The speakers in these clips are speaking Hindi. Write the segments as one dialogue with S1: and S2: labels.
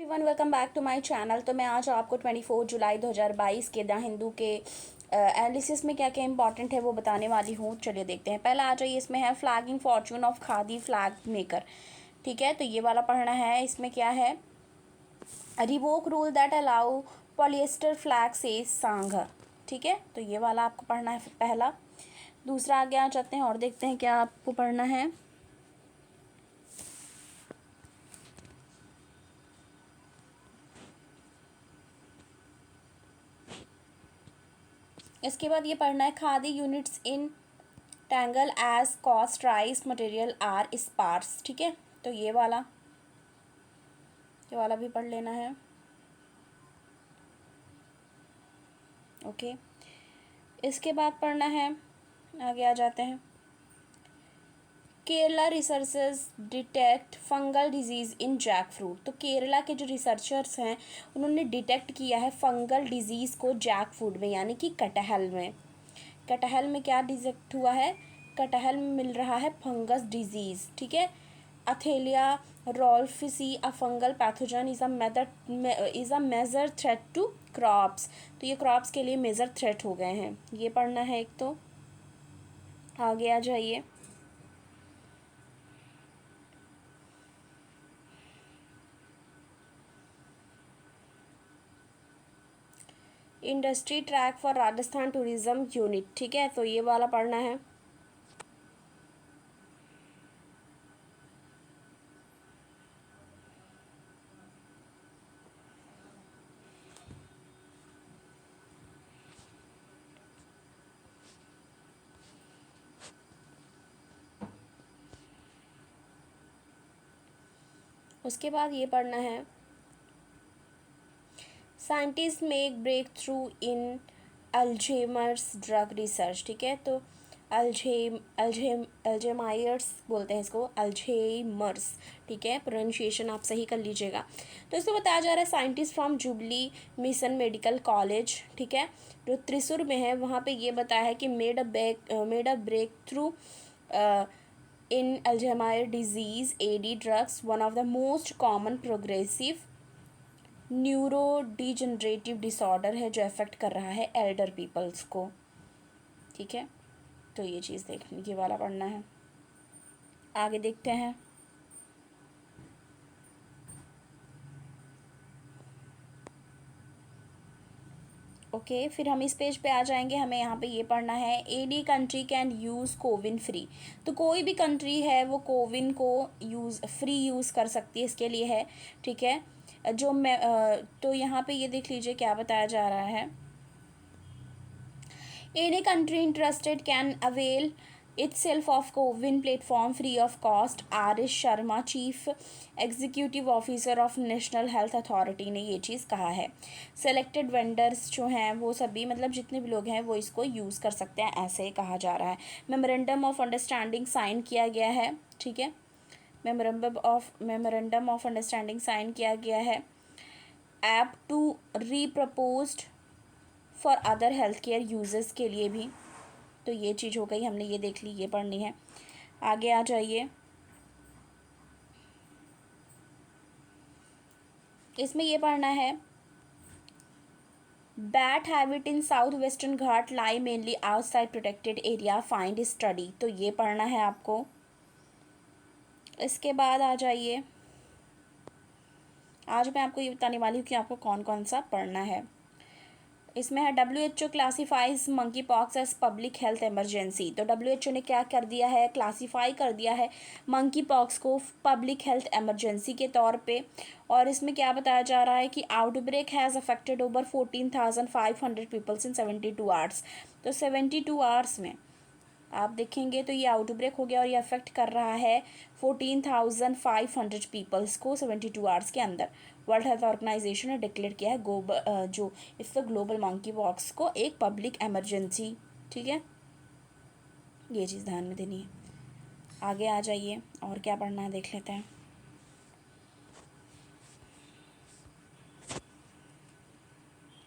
S1: Everyone welcome back to my channel. तो मैं आज आपको 24 जुलाई 2022 के द हिंदू के एनालिसिस में क्या क्या इंपॉर्टेंट है वो बताने वाली हूँ। चलिए देखते हैं। पहला आ जाइए, इसमें है flagging Fortune of khadi flag maker. ठीक है, तो ये वाला पढ़ना है। इसमें क्या है, revoke rule that allow polyester flag से सांघ। ठीक है, तो ये वाला आपको पढ़ना है पहला। दूसरा आगे आ जाते हैं और देखते हैं क्या आपको पढ़ना है। इसके बाद ये पढ़ना है, khadi units in tangle as cost rise material are sparse. ठीक है, तो ये वाला भी पढ़ लेना है। ओके, इसके बाद पढ़ना है, आगे आ जाते हैं। Kerala researchers detect fungal disease in jackfruit. तो केरला के जो रिसर्चर्स हैं उन्होंने डिटेक्ट किया है फंगल डिजीज़ को जैक फ्रूट में, यानी कि कटहल में। कटहल में क्या डिटेक्ट हुआ है, कटहल में मिल रहा है फंगस डिजीज़। ठीक है, Athelia rolfsii a fungal pathogen is a major threat to crops. तो ये क्रॉप्स के लिए मेजर थ्रेट हो गए हैं, ये पढ़ना है एक। तो आगे आ जाइए। Industry track for Rajasthan tourism unit. ठीक है, तो ये वाला पढ़ना है। उसके बाद ये पढ़ना है, साइंटिस्ट मेक ब्रेक थ्रू इन अल्जेमर्स ड्रग रिसर्च। ठीक है, तो अल्जेमायर्स बोलते हैं इसको, अल्जेमर्स। ठीक है, प्रोनाउंसिएशन आप सही कर लीजिएगा। तो इसको बताया जा रहा है, scientist from jubilee mission medical college, ठीक है, जो त्रिशूर में है, वहाँ पे ये बताया है कि made a breakthrough in Alzheimer disease AD drugs, one of the most common progressive neurodegenerative disorder है जो अफेक्ट कर रहा है एल्डर पीपल्स को। ठीक है, तो ये चीज़ देखनी, ये वाला पढ़ना है। आगे देखते हैं। ओके, फिर हम इस पेज पे आ जाएंगे। हमें यहाँ पे ये पढ़ना है, any country can use CoWIN free. तो कोई भी कंट्री है वो कोविन को यूज़ कर सकती है, इसके लिए है। ठीक है, तो यहाँ पे ये देख लीजिए क्या बताया जा रहा है। Any country interested can avail itself of CoWIN platform free of cost। RS. Sharma, chief executive officer of national health authority, ने ये चीज़ कहा है। सेलेक्टेड वेंडर्स जो हैं वो सभी, मतलब जितने भी लोग हैं वो इसको यूज़ कर सकते हैं, ऐसे कहा जा रहा है। मेमोरेंडम ऑफ अंडरस्टैंडिंग साइन किया गया है। ठीक है, मेमोरेंडम ऑफ अंडरस्टैंडिंग साइन किया गया है। App to repurposed for other health care uses के लिए भी। तो ये चीज़ हो गई, हमने ये देख ली, ये पढ़नी है। आगे आ जाइए। इसमें ये पढ़ना है, bat habit in south western Ghat lie mainly outside protected area find study. तो ये पढ़ना है आपको। इसके बाद आ जाइए, आज मैं आपको ये बताने वाली हूँ कि आपको कौन कौन सा पढ़ना है। इसमें है, WHO classifies monkey pox as public health emergency. तो WHO ने क्या कर दिया है, क्लासीफाई कर दिया है मंकी पॉक्स को पब्लिक हेल्थ इमरजेंसी के तौर पे। और इसमें क्या बताया जा रहा है कि outbreak has affected over 14,500 peoples in 72 hours. तो 72 आवर्स में आप देखेंगे तो ये आउटब्रेक हो गया और ये अफेक्ट कर रहा है 14,500 पीपल्स को 72 आवर्स के अंदर। वर्ल्ड हेल्थ ऑर्गेनाइजेशन ने डिक्लेयर किया है जो इसको ग्लोबल मंकी पॉक्स को एक पब्लिक इमरजेंसी। ठीक है, ये चीज़ ध्यान में देनी है। आगे आ जाइए, और क्या पढ़ना है देख लेते हैं।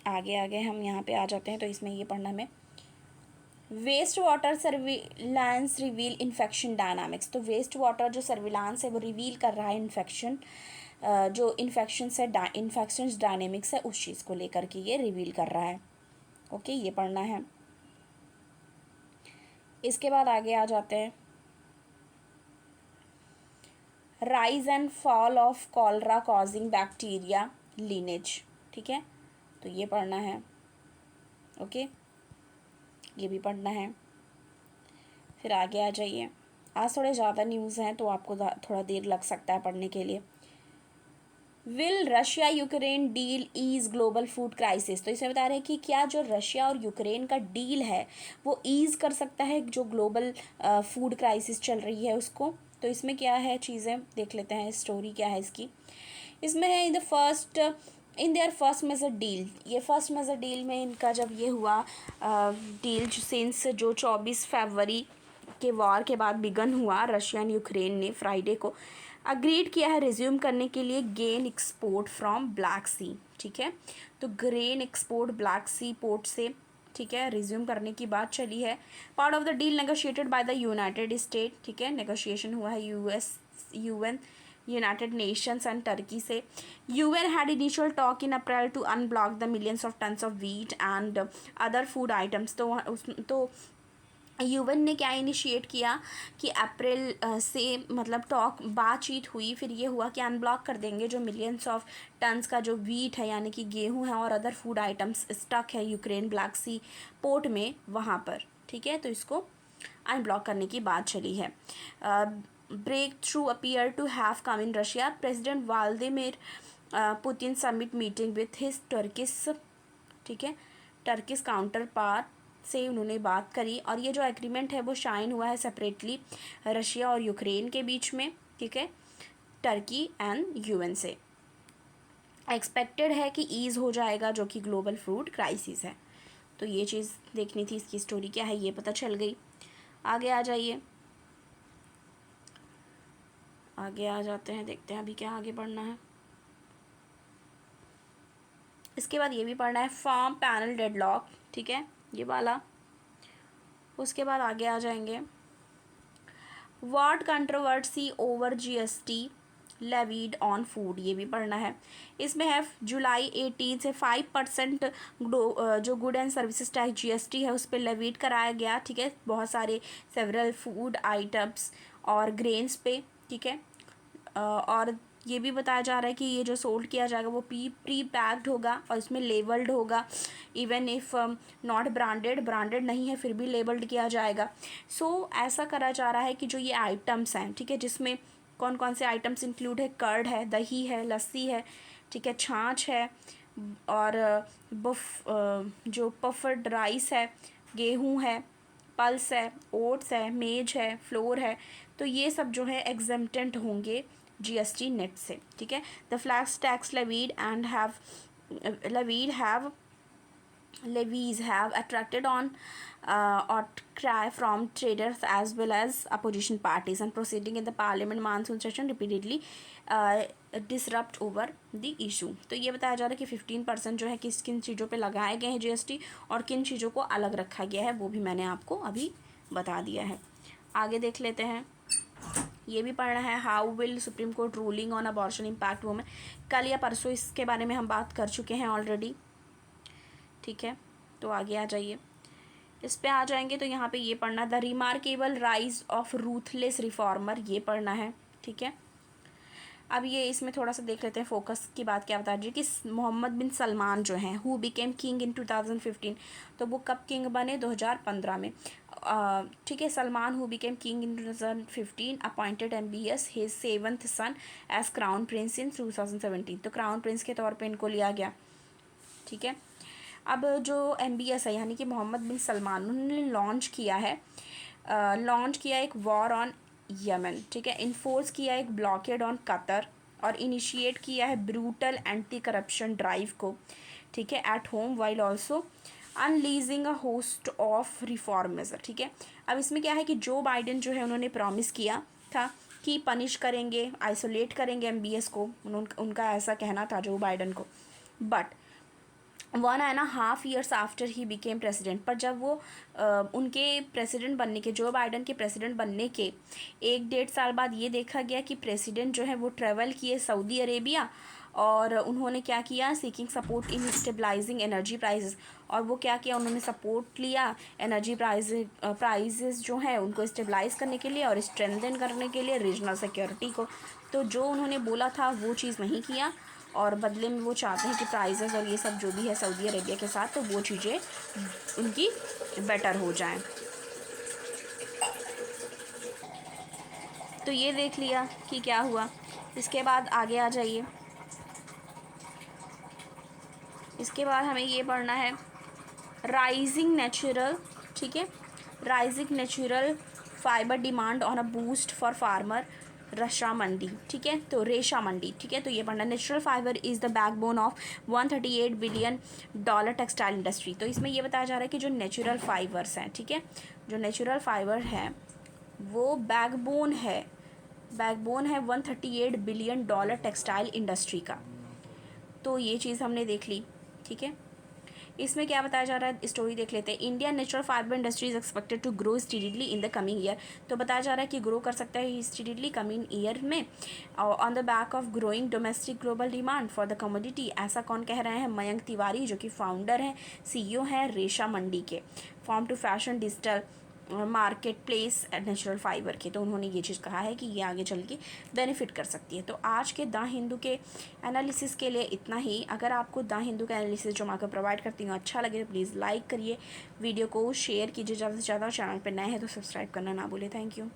S1: आगे आगे हम यहाँ पे आ जाते हैं, तो इसमें ये पढ़ना हमें, waste water surveillance reveal infection dynamics. तो वेस्ट वाटर जो सर्विलांस है वो रिवील कर रहा है इन्फेक्शन जो इन्फेक्शंस डायनेमिक्स है उस चीज़ को लेकर के ये रिवील कर रहा है। ओके, ये पढ़ना है। इसके बाद आगे आ जाते हैं, rise and fall of cholera causing bacteria lineage. ठीक है, तो ये पढ़ना है। ओके, ये भी पढ़ना है। फिर आगे आ जाइए। आज थोड़े ज़्यादा न्यूज़ हैं तो आपको थोड़ा देर लग सकता है पढ़ने के लिए। Will Russia Ukraine deal ease global food crisis. तो इसमें बता रहे हैं कि क्या जो रशिया और यूक्रेन का डील है वो ईज कर सकता है जो ग्लोबल फूड क्राइसिस चल रही है उसको। तो इसमें क्या है चीज़ें देख लेते हैं, स्टोरी क्या है इसकी। इसमें है in their first major deal. ये फर्स्ट मेजर डील में इनका जब ये हुआ डील सिंस जो 24 फरवरी के वॉर के बाद बिगन हुआ, रशिया एंड यूक्रेन ने फ्राइडे को अग्रीड किया है रिज्यूम करने के लिए gain export from Black Sea. ठीक है, तो grain export Black Sea port से, ठीक है, रिज्यूम करने की बात चली है। Part of the deal negotiated by the United State. ठीक है, नेगोशिएशन हुआ है UN, United Nations and Turkey से। UN had initial talk in April to unblock the millions of tons of wheat and other food items. तो यूएन ने क्या इनिशिएट किया कि अप्रैल से मतलब बातचीत हुई, फिर ये हुआ कि अनब्लॉक कर देंगे जो मिलियंस ऑफ टन्स का जो वीट है यानी कि गेहूं है और अदर फूड आइटम्स स्टक है यूक्रेन ब्लैक सी पोर्ट में वहाँ पर। ठीक है, तो इसको अनब्लॉक करने की बात चली है। Breakthrough appear to have come in Russia. President Vladimir Putin summit meeting with his Turkish, ठीक है, टर्किश काउंटर पार्ट से उन्होंने बात करी। और ये जो एग्रीमेंट है वो शाइन हुआ है सेपरेटली रशिया और यूक्रेन के बीच में। ठीक है, टर्की एंड यूएन से। एक्सपेक्टेड है कि ईज़ हो जाएगा जो कि ग्लोबल फूड क्राइसिस है। तो ये चीज़ देखनी थी, इसकी स्टोरी क्या है ये पता चल गई। आगे आ जाइए, आगे आ जाते हैं, देखते हैं अभी क्या आगे बढ़ना है। इसके बाद ये भी पढ़ना है, फार्म पैनल डेडलॉक। ठीक है, ये वाला। उसके बाद आगे आ जाएंगे, what controversy over GST levied on food. ये भी पढ़ना है। इसमें है जुलाई 18 से 5% जो good and services tax GST है उस पर लेवीड कराया गया। ठीक है, बहुत सारे सेवरल फूड आइटम्स और ग्रेन्स पे। ठीक है, और ये भी बताया जा रहा है कि ये जो सोल्ड किया जाएगा वो प्री पैक्ड होगा और इसमें लेबल्ड होगा। इवन इफ़ नॉट ब्रांडेड नहीं है फिर भी लेबल्ड किया जाएगा। सो ऐसा करा जा रहा है कि जो ये आइटम्स हैं, ठीक है, जिसमें कौन कौन से आइटम्स इंक्लूड है, कर्ड है, दही है, लस्सी है, ठीक है, छाछ है, और जो पफ्ड राइस है, गेहूँ है, पल्स है, ओट्स है, मेज है, फ्लोर है। तो ये सब जो है एग्जेम्प्टेड होंगे जीएसटी नेट से। ठीक है, the flax tax levies have attracted on outcry from traders as well as opposition parties, and proceeding in the parliament monsoon session repeatedly disrupt over the issue। तो ये बताया जा रहा है कि 15% जो है किस किन चीज़ों पे लगाए गए हैं जीएसटी और किन चीज़ों को अलग रखा गया है वो भी मैंने आपको अभी बता दिया है। आगे देख लेते हैं, ये भी पढ़ना है, how will supreme court ruling on abortion impact women. कल या परसों इसके बारे में हम बात कर चुके हैं ऑलरेडी। ठीक है, तो आगे आ जाइए, इस पे आ जाएंगे तो यहाँ पे ये पढ़ना, the remarkable rise of ruthless reformer. ये पढ़ना है। ठीक है, अब ये इसमें थोड़ा सा देख लेते हैं फोकस की बात क्या बता रही है कि मोहम्मद बिन सलमान जो हैं हु बिकेम किंग इन 2015। तो वो कब किंग बने, 2015 में। ठीक है, Salman who became king in 2015 appointed MBS his 7th son as crown prince in 2017। तो क्राउन प्रिंस के तौर पे इनको लिया गया। ठीक है, अब जो MBS है यानी कि मोहम्मद बिन सलमान, उन्होंने लॉन्च किया एक वॉर ऑन यमन। ठीक है, इन्फोर्स किया एक ब्लॉकेड ऑन कतर और इनिशिएट किया है ब्रूटल एंटी करप्शन ड्राइव को। ठीक है, at home while also unleashing a host of reform measure. ठीक है, अब इसमें क्या है कि जो बाइडेन जो है उन्होंने प्रॉमिस किया था कि पनिश करेंगे, आइसोलेट करेंगे MBS को, उनका ऐसा कहना था जो बाइडेन को। But 1.5 years after he became president. पर जब वो उनके प्रेसिडेंट बनने के, जो बाइडन के प्रेसिडेंट बनने के 1-1.5 साल बाद ये देखा गया कि प्रेसिडेंट जो है वो ट्रेवल किए सऊदी अरेबिया, और उन्होंने क्या किया, seeking support in stabilising energy prices. और वो क्या किया, उन्होंने सपोर्ट लिया एनर्जी प्राइजेस जो है उनको स्टेबलाइज करने के लिए और स्ट्रेंथन करने के लिए रीजनल सिक्योरिटी को। तो जो उन्होंने बोला था वो चीज़ नहीं किया, और बदले में वो चाहते हैं कि प्राइजेस और ये सब जो भी है सऊदी अरेबिया के साथ, तो वो चीज़ें उनकी बेटर हो जाएं। तो ये देख लिया कि क्या हुआ। इसके बाद आगे आ जाइए। इसके बाद हमें ये पढ़ना है राइजिंग नेचुरल, ठीक है, rising natural fibre demand on a boost for farmer रशा मंडी, ठीक है, तो रेशा मंडी, ठीक है। तो ये पढ़ना, natural fibre is the backbone of 138 billion dollar textile industry. तो इसमें ये बताया जा रहा है कि जो नेचुरल फाइबर्स हैं, ठीक है, जो नेचुरल फाइबर है वो बैकबोन है 138 बिलियन डॉलर टेक्सटाइल इंडस्ट्री का। तो ये चीज़ हमने देख ली, ठीक है। इसमें क्या बताया जा रहा है, स्टोरी देख लेते हैं। India natural fibre industry is expected to grow steadily in the coming year. तो बताया जा रहा है कि ग्रो कर सकता है स्टीडली कमिंग ईयर में, on the back of growing domestic global demand for the commodity. ऐसा कौन कह रहे हैं, मयंक तिवारी, जो कि फाउंडर हैं, सीईओ हैं रेशा मंडी के, farm to fashion digital market place natural fibre के। तो उन्होंने ये चीज़ कहा है कि ये आगे चल के बेनिफिट कर सकती है। तो आज के द हिंदू के एनालिसिस के लिए इतना ही। अगर आपको द हिंदू का एनालिसिस जो मैं आपको प्रोवाइड करती हूँ अच्छा लगे तो प्लीज़ लाइक करिए, वीडियो को शेयर कीजिए ज़्यादा से ज़्यादा, चैनल पर नए हैं तो सब्सक्राइब करना ना भूलें। Thank you.